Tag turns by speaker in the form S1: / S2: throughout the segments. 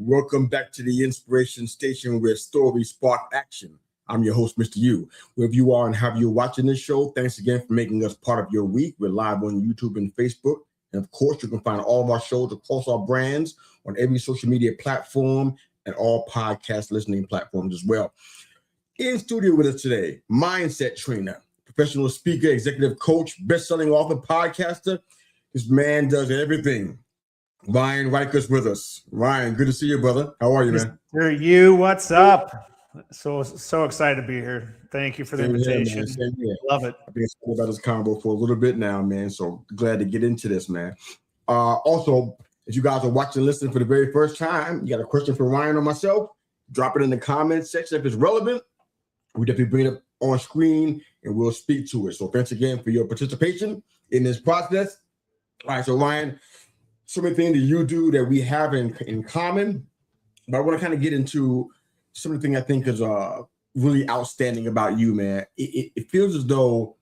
S1: Welcome back to the Inspiration Station where stories spark action. I'm your host, Mr. U. Wherever you are and however you're watching this show, thanks again for making us part of your week. We're live on YouTube and Facebook. And of course, you can find all of our shows across our brands on every social media platform and all podcast listening platforms as well. In studio with us today, mindset trainer, professional speaker, executive coach, best-selling author, podcaster. This man does everything. Ryan Reichert's with us. Ryan, good to see you, brother. How are you, man?
S2: Mr. U, what's up? So excited to be here. Thank you for the invitation.
S1: Same here.
S2: Love it.
S1: I've been excited about this combo for a little bit now, man. So glad to get into this, man. Also, if you guys are watching and listening for the very first time, you got a question for Ryan or myself, drop it in the comments section. If it's relevant, we definitely bring it up on screen and we'll speak to it. So thanks again for your participation in this process. All right, so Ryan, so many things that you do that we have in common, but I want to kind of get into some of the things I think is really outstanding about you, man. It feels as though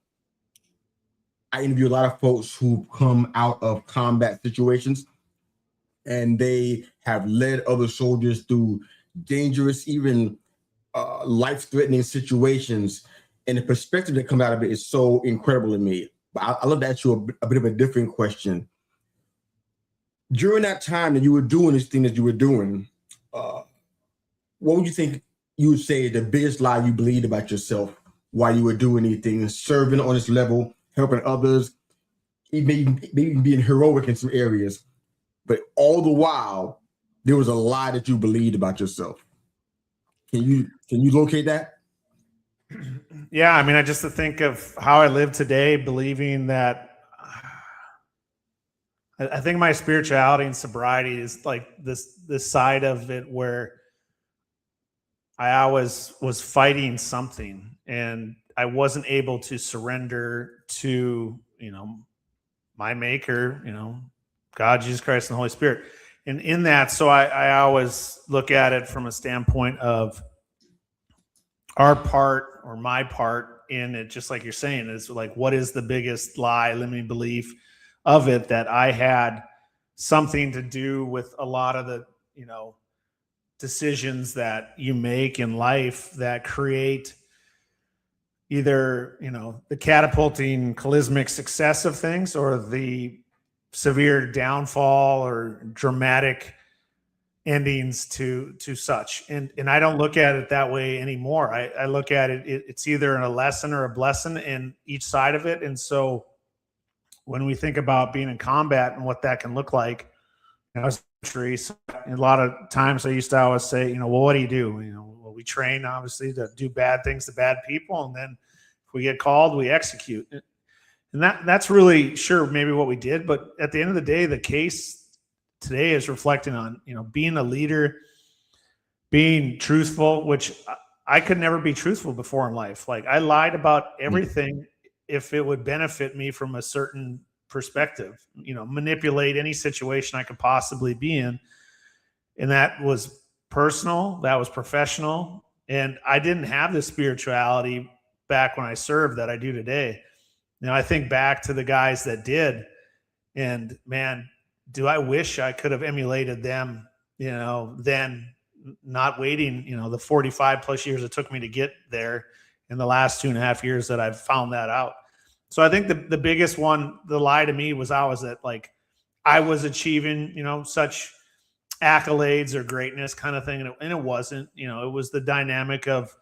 S1: I interview a lot of folks who come out of combat situations and they have led other soldiers through dangerous, even life-threatening situations. And the perspective that comes out of it is so incredible to me. But I love to ask you a bit of a different question. During that time that you were doing this thing that you were doing, what would you think you would say the biggest lie you believed about yourself while you were doing anything, serving on this level, helping others, maybe being heroic in some areas, but all the while there was a lie that you believed about yourself? Can you locate that?
S2: Yeah, I mean, I just to think of how I live today, believing that I think my spirituality and sobriety is like this side of it where I always was fighting something and I wasn't able to surrender to, my maker, God, Jesus Christ, and the Holy Spirit. And in that, so I always look at it from a standpoint of our part or my part in it, just like you're saying, is like, what is the biggest lie, limiting belief of it, that I had something to do with a lot of the, decisions that you make in life that create either, the catapulting charismatic success of things or the severe downfall or dramatic endings to such. And I don't look at it that way anymore. I look at it, it's either a lesson or a blessing in each side of it. And so when we think about being in combat and what that can look like, a lot of times I used to always say, well, what do you do? Well, we train obviously to do bad things to bad people. And then if we get called, we execute. And that's really sure maybe what we did. But at the end of the day, the case today is reflecting on, being a leader, being truthful, which I could never be truthful before in life. Like I lied about everything if it would benefit me from a certain perspective, manipulate any situation I could possibly be in. And that was personal, that was professional. And I didn't have the spirituality back when I served that I do today. I think back to the guys that did, and man, do I wish I could have emulated them, then not waiting, the 45 plus years it took me to get there in the last 2.5 years that I've found that out. So I think the biggest one, the lie to me was always that like I was achieving, such accolades or greatness kind of thing. And it wasn't, it was the dynamic of,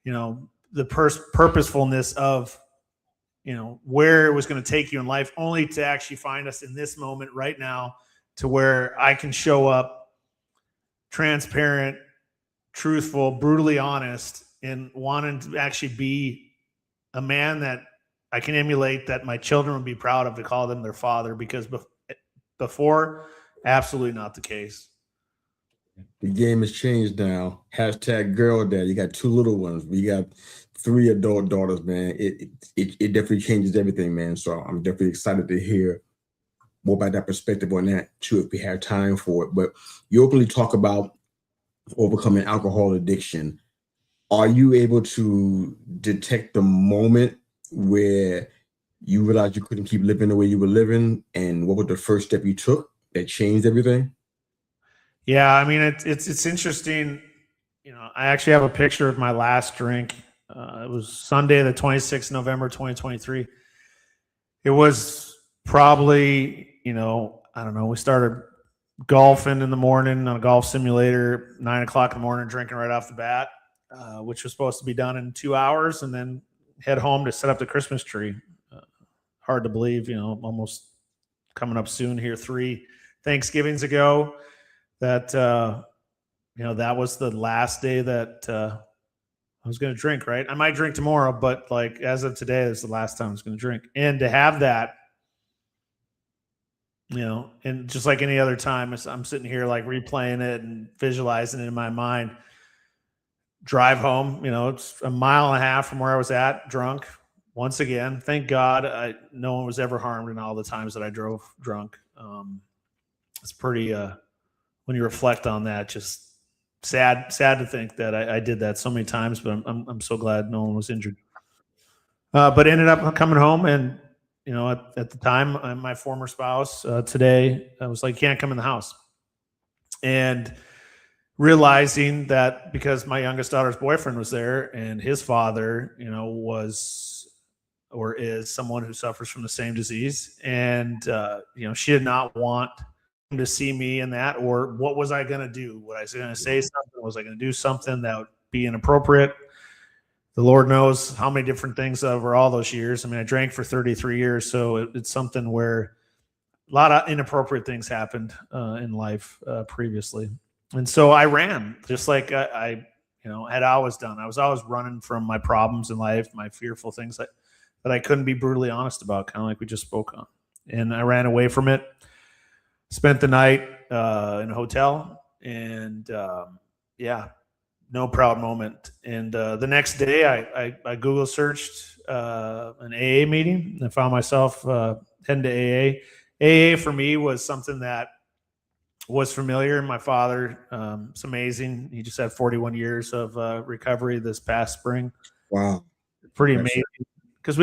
S2: the purposefulness of, where it was going to take you in life, only to actually find us in this moment right now to where I can show up transparent, truthful, brutally honest, and wanting to actually be a man that I can emulate, that my children would be proud of to call them their father, because before, absolutely not the case.
S1: The game has changed now. Hashtag girl dad. You got 2 little ones. We got 3 adult daughters, man. It definitely changes everything, man. So I'm definitely excited to hear more about that perspective on that too, if we have time for it. But you openly talk about overcoming alcohol addiction. Are you able to detect the moment where you realized you couldn't keep living the way you were living, and what was the first step you took that changed everything?
S2: Yeah, I mean it's interesting. You know, I actually have a picture of my last drink. It was Sunday, the 26th November 2023. It was probably, I don't know. We started golfing in the morning on a golf simulator, 9 o'clock in the morning, drinking right off the bat, which was supposed to be done in 2 hours, and then head home to set up the Christmas tree. Hard to believe, almost coming up soon here, 3 Thanksgivings ago, that that was the last day that I was going to drink. Right, I might drink tomorrow, but like as of today, this is the last time I was going to drink. And to have that, and just like any other time, I'm sitting here like replaying it and visualizing it in my mind. Drive home, it's a mile and a half from where I was at, drunk. Once again, thank God, no one was ever harmed in all the times that I drove drunk. It's pretty, when you reflect on that, just sad to think that I did that so many times. But I'm so glad no one was injured. But ended up coming home, and at the time, my former spouse today, I was like, "Can't come in the house," and realizing that because my youngest daughter's boyfriend was there, and his father, was or is someone who suffers from the same disease, and she did not want him to see me in that. Or what was I going to do? Was I going to say something? Was I going to do something that would be inappropriate? The Lord knows how many different things over all those years. I mean, I drank for 33 years, so it's something where a lot of inappropriate things happened in life previously. And so I ran, just like I had always done. I was always running from my problems in life, my fearful things that I couldn't be brutally honest about, kind of like we just spoke on. And I ran away from it, spent the night in a hotel, and no proud moment. And the next day I Google searched an AA meeting, and I found myself heading to AA. AA for me was something that was familiar. My father, it's amazing. He just had 41 years of recovery this past spring.
S1: Wow.
S2: Pretty amazing. Because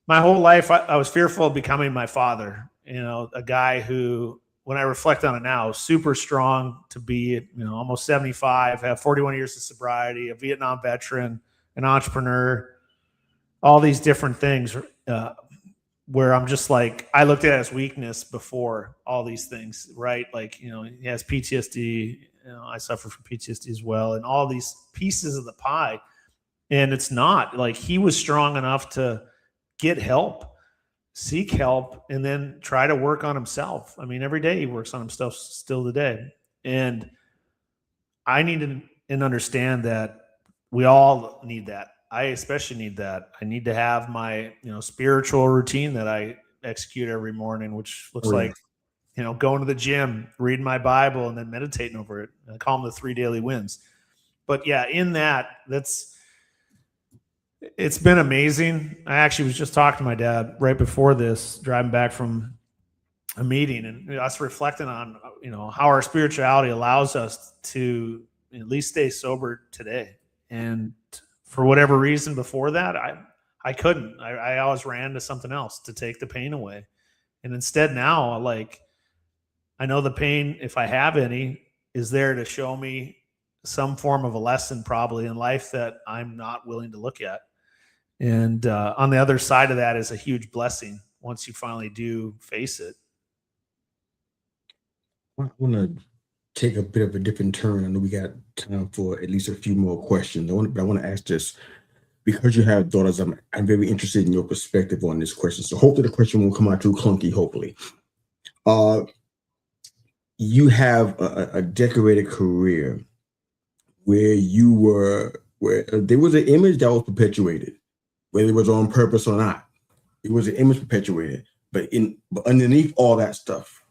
S2: my whole life, I was fearful of becoming my father, a guy who, when I reflect on it now, super strong to be, almost 75, have 41 years of sobriety, a Vietnam veteran, an entrepreneur, all these different things where I'm just like, I looked at it as weakness before all these things, right? Like, he has PTSD, I suffer from PTSD as well, and all these pieces of the pie. And it's not like he was strong enough to get help, seek help, and then try to work on himself. I mean, every day he works on himself still today. And I need to understand that we all need that. I especially need that. I need to have my, spiritual routine that I execute every morning, which looks like, going to the gym, reading my Bible, and then meditating over it. I call them the 3 daily wins. But yeah, in that, it's been amazing. I actually was just talking to my dad right before this, driving back from a meeting, and us reflecting on, how our spirituality allows us to at least stay sober today. And for whatever reason before that, I couldn't. I always ran to something else to take the pain away. And instead now, like, I know the pain, if I have any, is there to show me some form of a lesson probably in life that I'm not willing to look at. And on the other side of that is a huge blessing once you finally do face it.
S1: I want to take a bit of a different turn. I know we got time for at least a few more questions. But I want to ask this, because you have daughters, I'm very interested in your perspective on this question. So hopefully the question won't come out too clunky, hopefully. You have a decorated career where there was an image that was perpetuated, whether it was on purpose or not. It was an image perpetuated. But underneath all that stuff,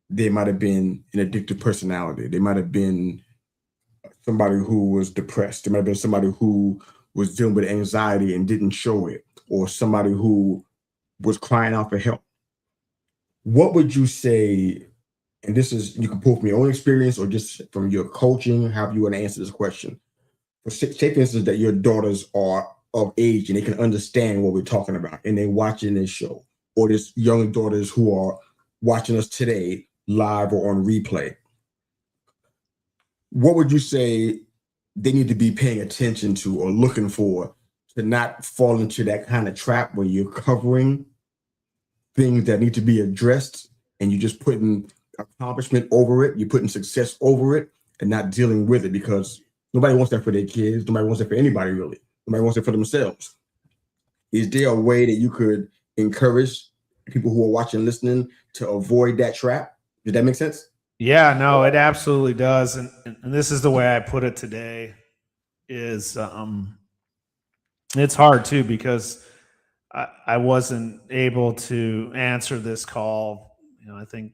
S1: there might have been an addictive personality. There might have been somebody who was depressed. There might have been somebody who was dealing with anxiety and didn't show it, or somebody who was crying out for help. What would you say, and this is, you can pull from your own experience or just from your coaching, how you want to answer this question. Say, for instance, that your daughters are of age and they can understand what we're talking about, and they're watching this show, or there's young daughters who are watching us today live or on replay, what would you say they need to be paying attention to or looking for to not fall into that kind of trap where you're covering things that need to be addressed and you're just putting accomplishment over it, you're putting success over it and not dealing with it, because nobody wants that for their kids. Nobody wants it for anybody, really. Nobody wants it for themselves. Is there a way that you could encourage people who are watching, listening, to avoid that trap? Does that make sense?
S2: Yeah, no, it absolutely does. And this is the way I put it today is it's hard too, because I wasn't able to answer this call, I think,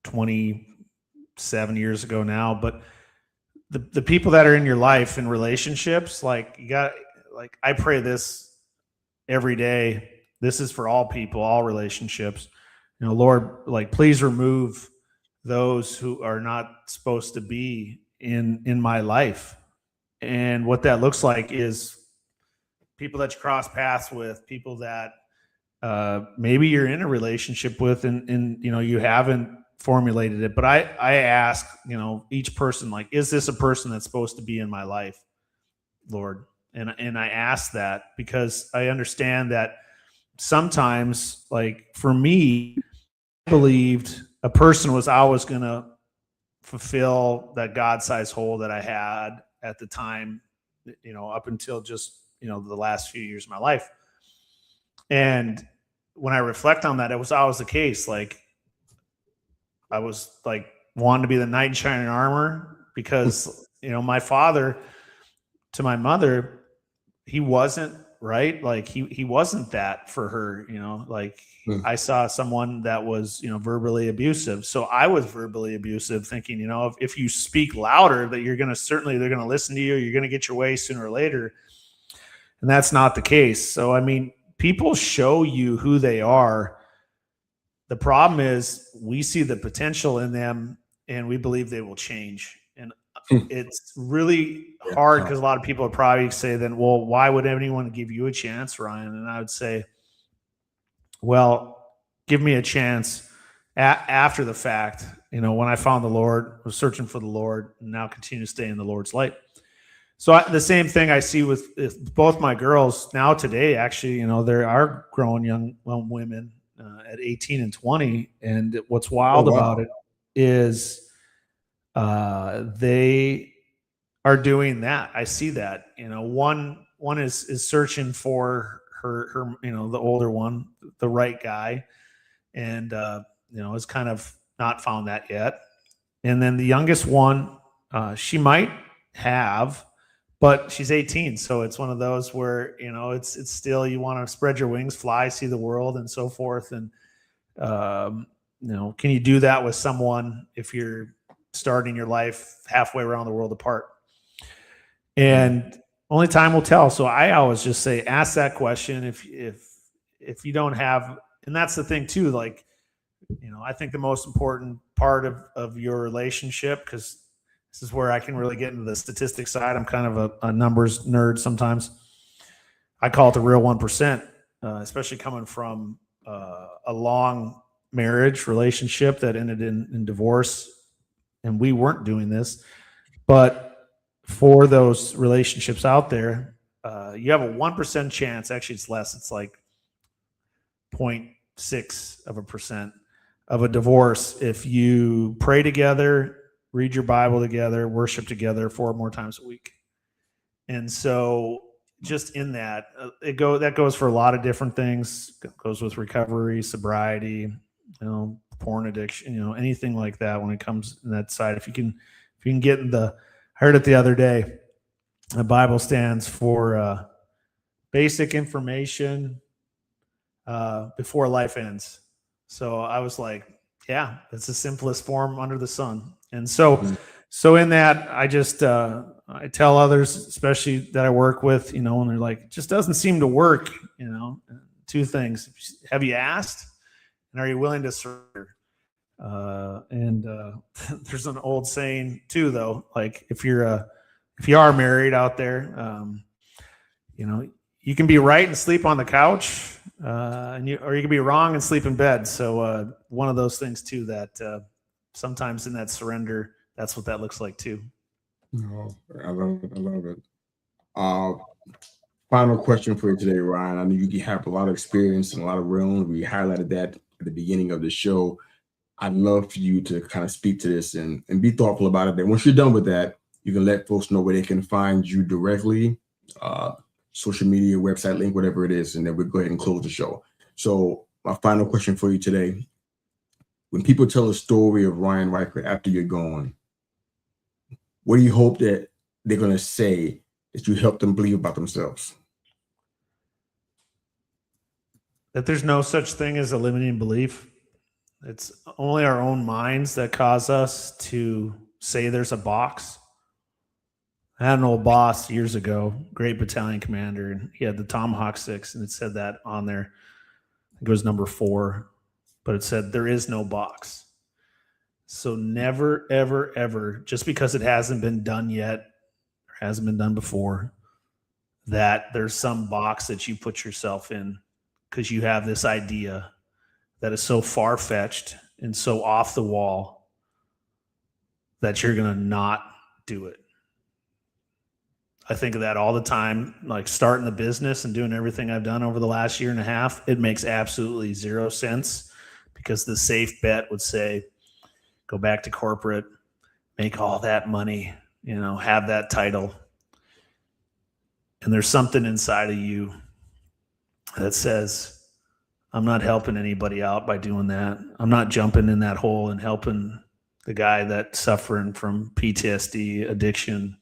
S2: 27 years ago now. But the people that are in your life in relationships, I pray this every day. This is for all people, all relationships. Lord, please remove those who are not supposed to be in my life. And what that looks like is people that you cross paths with, people that maybe you're in a relationship with and you haven't formulated it. But I ask, each person, is this a person that's supposed to be in my life, Lord? And I ask that because I understand that sometimes, for me, I believed a person was always going to fulfill that God-sized hole that I had at the time, up until just, the last few years of my life. And when I reflect on that, it was always the case. I was wanting to be the knight in shining armor because, my father to my mother, he wasn't right. He wasn't that for her, I saw someone that was, verbally abusive. So I was verbally abusive thinking, if you speak louder that they're going to listen to you, you're going to get your way sooner or later. And that's not the case. So, people show you who they are. The problem is we see the potential in them and we believe they will change. And it's really hard because a lot of people would probably say then, well, why would anyone give you a chance, Ryan? And I would say, well, give me a chance after the fact. When I found the Lord, was searching for the Lord, and now continue to stay in the Lord's light. So the same thing I see with both my girls now today. Actually, there are grown young women at 18 and 20, and what's wild about it is they are doing that. I see that. One is searching for her the older one, the right guy, and has kind of not found that yet. And then the youngest one, she might have, but she's 18, so it's one of those where it's still, you want to spread your wings, fly, see the world, and so forth. And can you do that with someone if you're starting your life halfway around the world apart? And only time will tell. So I always just say, ask that question if you don't have, and that's the thing too. I think the most important part of your relationship, because this is where I can really get into the statistics side. I'm kind of a numbers nerd sometimes. I call it the real 1%, especially coming from a long marriage relationship that ended in divorce. And we weren't doing this. But for those relationships out there, you have a 1% chance. Actually, it's less. It's 0.6% of a divorce if you pray together, read your Bible together, worship together 4 more times a week. And so just in that, that goes for a lot of different things. It goes with recovery, sobriety, porn addiction, anything like that when it comes in that side. If you can get in I heard it the other day, the Bible stands for basic information before life ends. So I was like, yeah, that's the simplest form under the sun. And so in that, I just, I tell others, especially that I work with, when they're like, it just doesn't seem to work, 2 things. Have you asked? And are you willing to surrender? There's an old saying too, though, if you are married out there, you can be right and sleep on the couch, or you can be wrong and sleep in bed. So one of those things too that sometimes in that surrender, that's what that looks like too.
S1: No, I love it. I love it. Final question for you today, Ryan. I know you have a lot of experience in a lot of realms. We highlighted that at the beginning of the show. I'd love for you to kind of speak to this and be thoughtful about it. Then once you're done with that, you can let folks know where they can find you directly, social media, website link, whatever it is, and then we'll go ahead and close the show. So my final question for you today: when people tell a story of Ryan Reichert after you're gone, what do you hope that they're going to say that you help them believe about themselves?
S2: That there's no such thing as a limiting belief. It's only our own minds that cause us to say there's a box. I had an old boss years ago, great battalion commander, and he had the Tomahawk 6, and it said that on there. I think it was number 4, but it said there is no box. So never, ever, ever, just because it hasn't been done yet or hasn't been done before, that there's some box that you put yourself in because you have this idea that is so far-fetched and so off the wall that you're going to not do it. I think of that all the time, like starting the business and doing everything I've done over the last year and a half. It makes absolutely zero sense because the safe bet would say, go back to corporate, make all that money, have that title. And there's something inside of you that says, I'm not helping anybody out by doing that. I'm not jumping in that hole and helping the guy that's suffering from PTSD, addiction,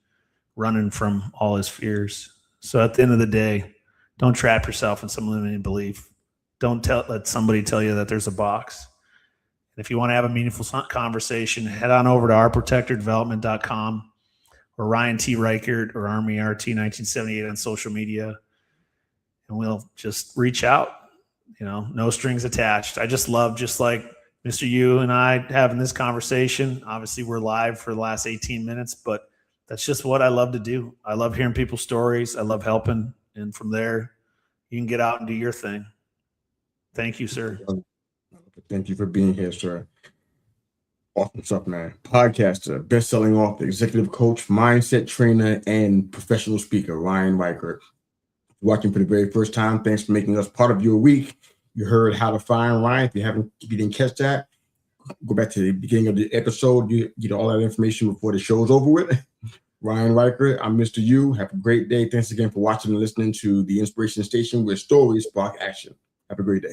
S2: running from all his fears. So at the end of the day, don't trap yourself in some limiting belief. Don't let somebody tell you that there's a box. And if you want to have a meaningful conversation, head on over to ourprotectordevelopment.com or Ryan T. Reichert or Army RT 1978 on social media. And we'll just reach out. No strings attached. I just love, just like Mr. You and I having this conversation. Obviously, we're live for the last 18 minutes, but that's just what I love to do. I love hearing people's stories. I love helping. And from there, you can get out and do your thing. Thank you, sir.
S1: Thank you for being here, sir. Awesome stuff, man. Podcaster, best-selling author, executive coach, mindset trainer, and professional speaker, Ryan Reichert. Watching for the very first time, thanks for making us part of your week. You heard how to find Ryan. If you didn't catch that, go back to the beginning of the episode. You get all that information before the show's over with. Ryan Reichert, I'm Mr. U. Have a great day. Thanks again for watching and listening to the Inspiration Station, where stories spark action. Have a great day.